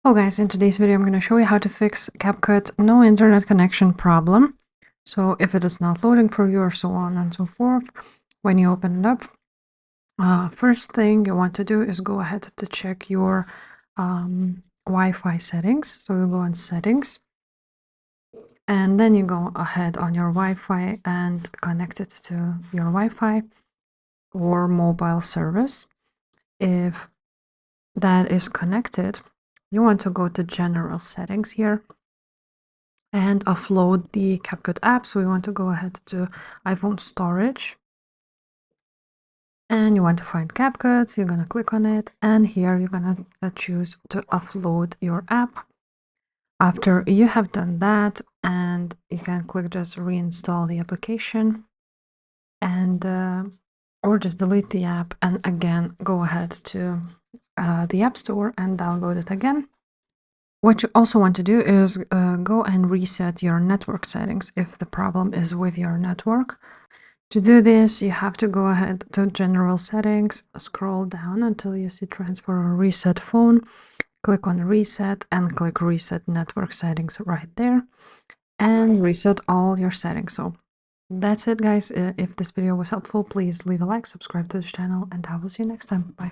Hello guys, in today's video I'm going to show you how to fix CapCut no internet connection problem. So if it is not loading for you or so on and so forth, when you open it up, first thing you want to do is go ahead to check your Wi-Fi settings. So you go on settings and then you go ahead on your Wi-Fi and connect it to your Wi-Fi or mobile service. If that is connected, you want to go to general settings here and offload the CapCut app. So we want to go ahead to iPhone storage and you want to find CapCut. You're going to click on it and here you're going to choose to offload your app. After you have done that, and you can click just reinstall the application and or just delete the app and again go ahead to the App Store and download it again. What you also want to do is go and reset your network settings if the problem is with your network. To do this, you have to go ahead to General Settings, scroll down until you see Transfer or Reset Phone, click on Reset and click Reset Network Settings right there and reset all your settings. So that's it, guys. If this video was helpful, please leave a like, subscribe to this channel, and I will see you next time. Bye.